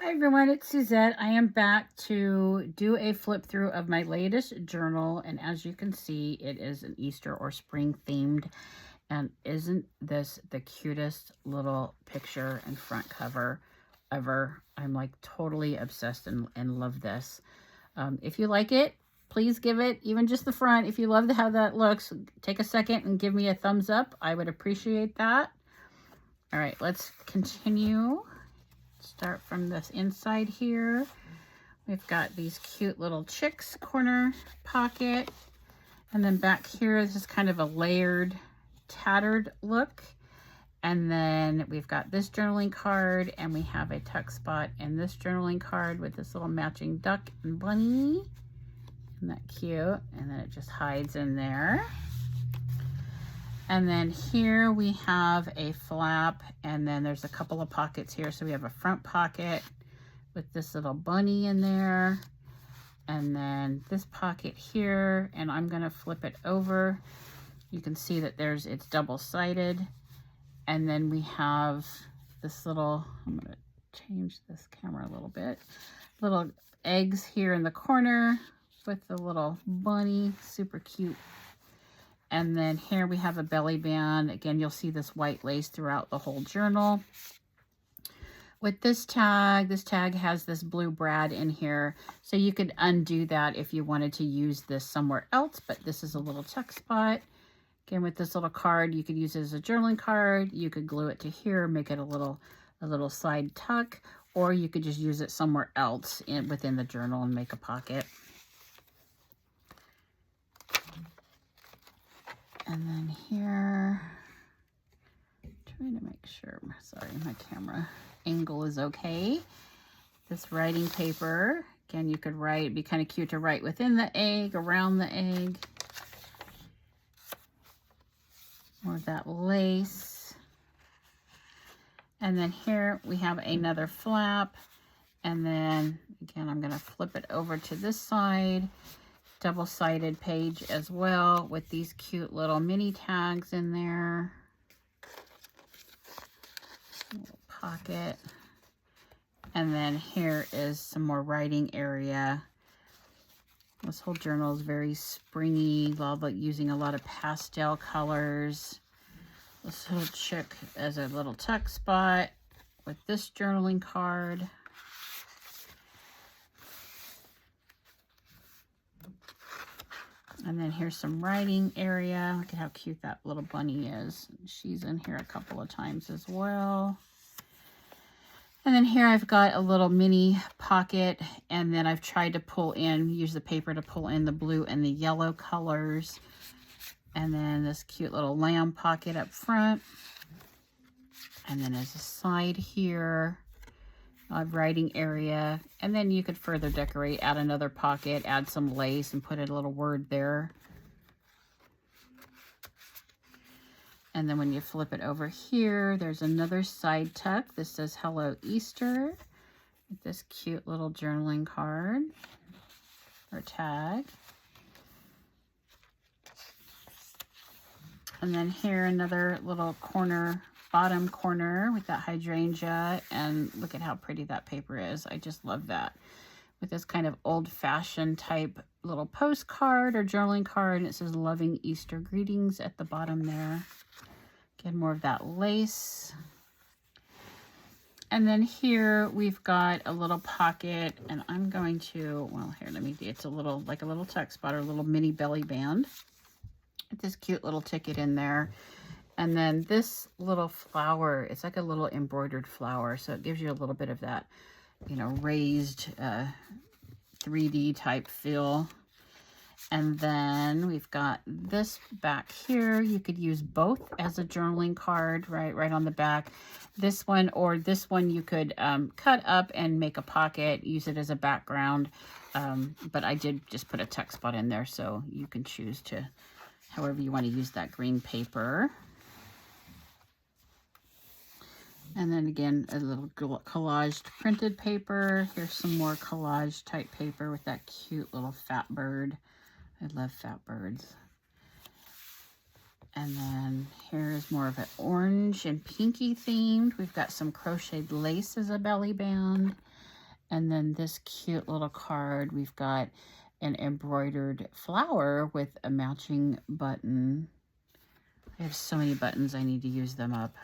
Hi everyone, it's Suzette. I am back to do a flip through of my latest journal, and as you can see, it is an Easter or spring themed. And isn't this the cutest little picture and front cover ever? I'm like totally obsessed and love this. If you like it, please give it, even just the front, if you love how that looks, take a second and give me a thumbs up. I would appreciate that. All right, let's continue. Start from this inside here. We've got these cute little chicks corner pocket. And then back here, this is kind of a layered, tattered look. And then we've got this journaling card, and we have a tuck spot in this journaling card with this little matching duck and bunny. Isn't that cute? And then it just hides in there. And then here we have a flap, and then there's a couple of pockets here. So we have a front pocket with this little bunny in there, and then this pocket here, and I'm gonna flip it over. You can see that it's double-sided. And then we have this little, I'm gonna change this camera a little bit, little eggs here in the corner with the little bunny, super cute. And then here we have a belly band. Again, you'll see this white lace throughout the whole journal. With this tag has this blue brad in here. So you could undo that if you wanted to use this somewhere else, but this is a little tuck spot. Again, with this little card, you could use it as a journaling card. You could glue it to here, make it a little side tuck, or you could just use it somewhere else within the journal and make a pocket. And then here, trying to make sure, sorry, my camera angle is okay. This writing paper, again, you could write, it'd be kind of cute to write within the egg, around the egg. More of that lace. And then here we have another flap. And then again, I'm going to flip it over to this side. Double-sided page as well with these cute little mini tags in there. Little pocket. And then here is some more writing area. This whole journal is very springy, using a lot of pastel colors. This little chick as a little tuck spot with this journaling card. And then here's some writing area. Look at how cute that little bunny is. She's in here a couple of times as well. And then here I've got a little mini pocket, and then I've tried to use the paper to pull in the blue and the yellow colors. And then this cute little lamb pocket up front. And then as a side here, writing area. And then you could further decorate, add another pocket, add some lace, and put a little word there. And then when you flip it over here, there's another side tuck. This says Hello Easter with this cute little journaling card or tag. And then here another little corner, bottom corner with that hydrangea, and look at how pretty that paper is. I just love that. With this kind of old-fashioned type little postcard or journaling card, and it says Loving Easter Greetings at the bottom there. Again, more of that lace. And then here we've got a little pocket, and I'm going to, well, here, it's a little, like a little tuck spot or a little mini belly band with this cute little ticket in there. And then this little flower, it's like a little embroidered flower, so it gives you a little bit of that, you know, raised 3D type feel. And then we've got this back here. You could use both as a journaling card, right on the back. This one or this one you could cut up and make a pocket, use it as a background. But I did just put a tuck spot in there, so you can choose to, however you want to use that green paper. And then again, a little collaged printed paper. Here's some more collage type paper with that cute little fat bird. I love fat birds. And then here's more of an orange and pinky themed. We've got some crocheted lace as a belly band. And then this cute little card, we've got an embroidered flower with a matching button. I have so many buttons, I need to use them up.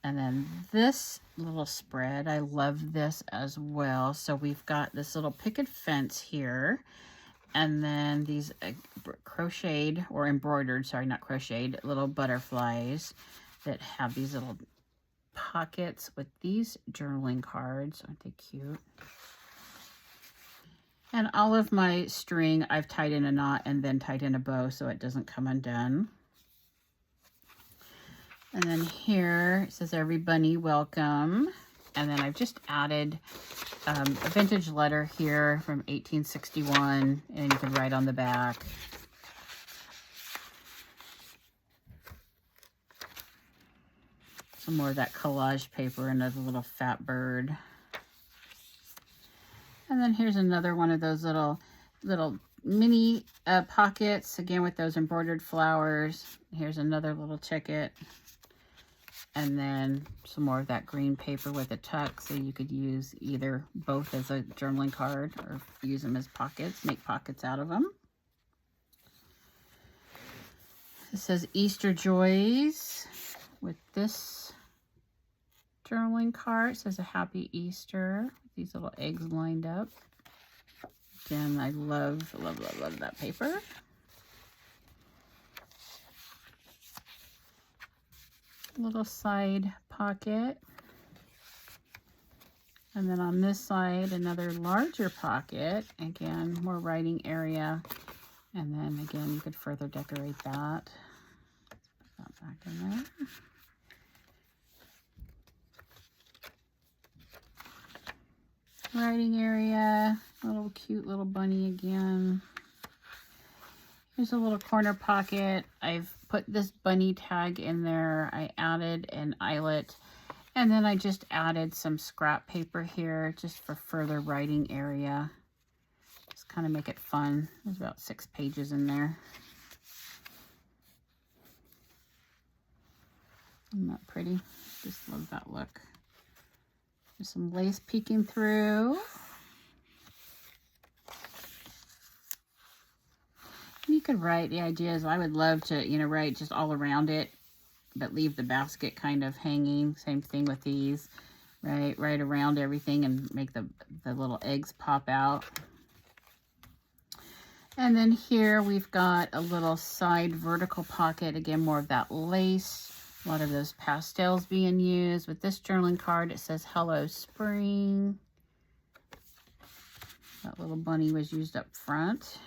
And then this little spread, I love this as well. So we've got this little picket fence here, and then these crocheted or embroidered, sorry, not crocheted, little butterflies that have these little pockets with these journaling cards. Aren't they cute? And all of my string I've tied in a knot and then tied in a bow so it doesn't come undone. And then here it says, "Every bunny welcome." And then I've just added a vintage letter here from 1861, and you can write on the back. Some more of that collage paper, another little fat bird. And then here's another one of those little mini pockets, again with those embroidered flowers. Here's another little ticket. And then some more of that green paper with a tuck, so you could use either both as a journaling card or use them as pockets, make pockets out of them. It says Easter Joys with this journaling card. It says a happy Easter with these little eggs lined up. Again, I love, love, love, love that paper. Little side pocket, and then on this side another larger pocket, again more writing area, and then again you could further decorate that. Let's put that back in there. Writing area, little cute little bunny again. Here's a little corner pocket. I've put this bunny tag in there. I added an eyelet, and then I just added some scrap paper here just for further writing area. Just kind of make it fun. There's about 6 pages in there. Isn't that pretty? Just love that look. There's some lace peeking through. You could write, the idea is I would love to, you know, write just all around it, but leave the basket kind of hanging. Same thing with these, right around everything, and make the little eggs pop out. And then here we've got a little side vertical pocket, again more of that lace, a lot of those pastels being used. With this journaling card, it says Hello Spring. That little bunny was used up front.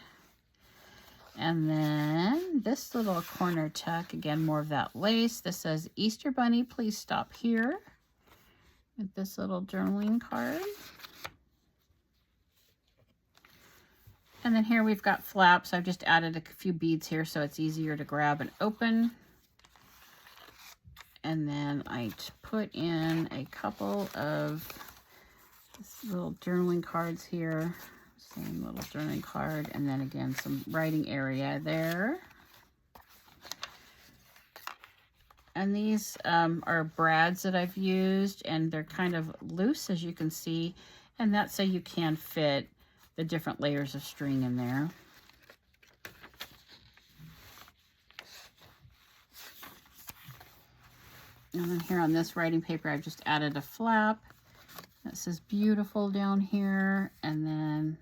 And then this little corner tuck, again, more of that lace. This says, Easter Bunny, please stop here. With this little journaling card. And then here we've got flaps. I've just added a few beads here so it's easier to grab and open. And then I put in a couple of little journaling cards here. Same little journaling card, and then again some writing area there. And these are brads that I've used, and they're kind of loose, as you can see, and that's so you can fit the different layers of string in there. And then here on this writing paper, I've just added a flap that says beautiful down here, and then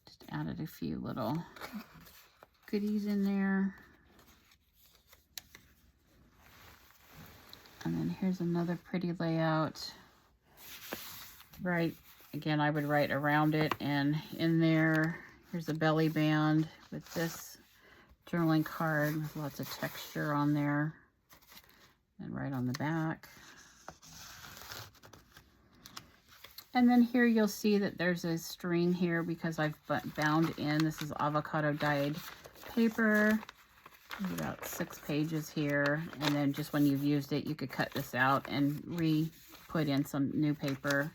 just added a few little goodies in there. And then here's another pretty layout. Right, again, I would write around it, and in there, here's a belly band with this journaling card with lots of texture on there. And right on the back. And then here you'll see that there's a string here because I've bound in, this is avocado dyed paper. There's about 6 pages here. And then just when you've used it, you could cut this out and re-put in some new paper.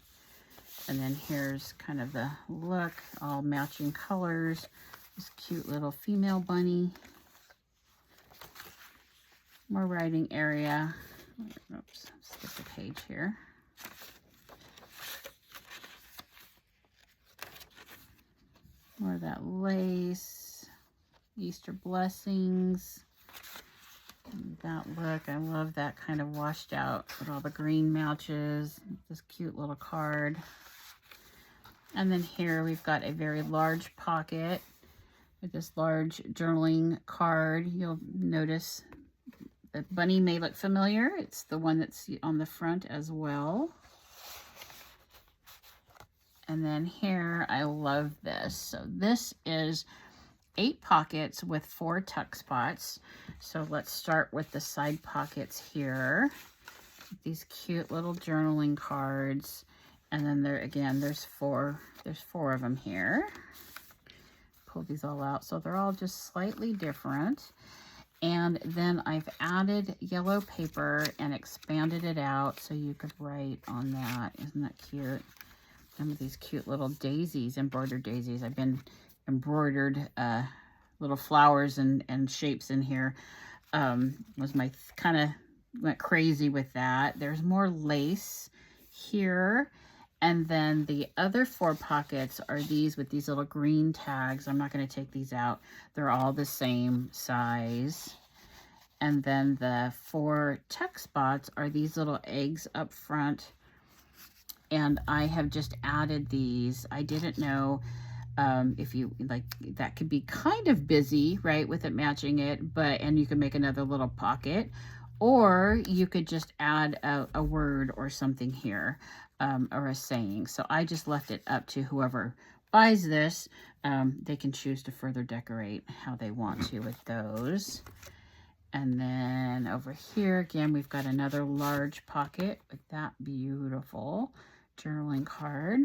And then here's kind of the look, all matching colors. This cute little female bunny. More writing area. Oops, skip a page here. More of that lace. Easter blessings. And that look, I love that kind of washed out with all the green matches. This cute little card. And then here we've got a very large pocket with this large journaling card. You'll notice the bunny may look familiar. It's the one that's on the front as well. And then here, I love this. So this is 8 pockets with 4 tuck spots. So let's start with the side pockets here. These cute little journaling cards. And then there again, there's four of them here. Pull these all out. So they're all just slightly different. And then I've added yellow paper and expanded it out so you could write on that. Isn't that cute? Some of these cute little daisies, embroidered daisies. I've been embroidered little flowers and shapes in here. Was my kind of went crazy with that. There's more lace here. And then the other 4 pockets are these with these little green tags. I'm not going to take these out. They're all the same size. And then the 4 tuck spots are these little eggs up front. And I have just added these. I didn't know if you like, that could be kind of busy, right, with it matching it, and you can make another little pocket, or you could just add a word or something here, or a saying. So I just left it up to whoever buys this. They can choose to further decorate how they want to with those. And then over here again, we've got another large pocket with that beautiful journaling card.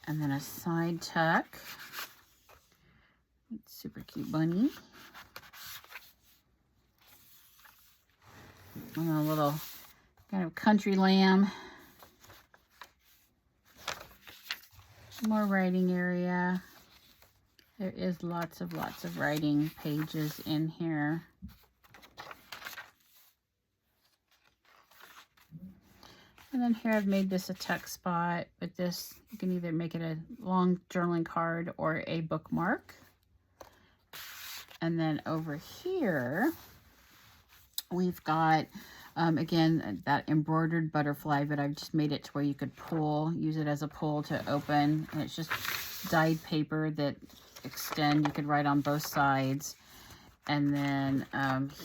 And then a side tuck. Super cute bunny. And a little kind of country lamb. More writing area. There is lots of writing pages in here. And then here I've made this a tuck spot. With this, you can either make it a long journaling card or a bookmark. And then over here, we've got, again, that embroidered butterfly, but I've just made it to where you could pull, use it as a pull to open. And it's just dyed paper that extend. You could write on both sides. And then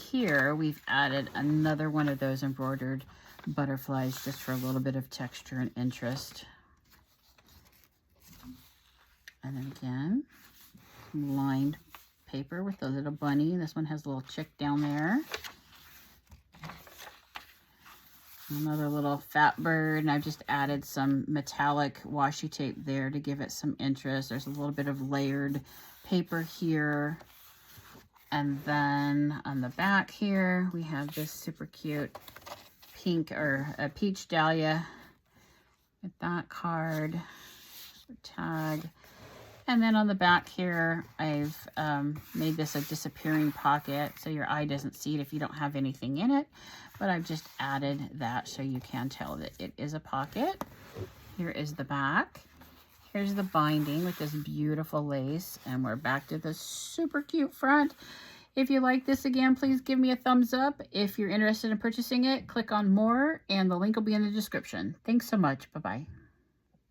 here we've added another one of those embroidered butterflies just for a little bit of texture and interest. And then again, lined paper with a little bunny. This one has a little chick down there. Another little fat bird, and I've just added some metallic washi tape there to give it some interest. There's a little bit of layered paper here. And then on the back here, we have this super cute pink or a peach dahlia with that card, tag. And then on the back here, I've made this a disappearing pocket so your eye doesn't see it if you don't have anything in it. But I've just added that so you can tell that it is a pocket. Here is the back. Here's the binding with this beautiful lace. And we're back to the super cute front. If you like this, again, please give me a thumbs up. If you're interested in purchasing it, click on more, and the link will be in the description. Thanks so much. Bye-bye.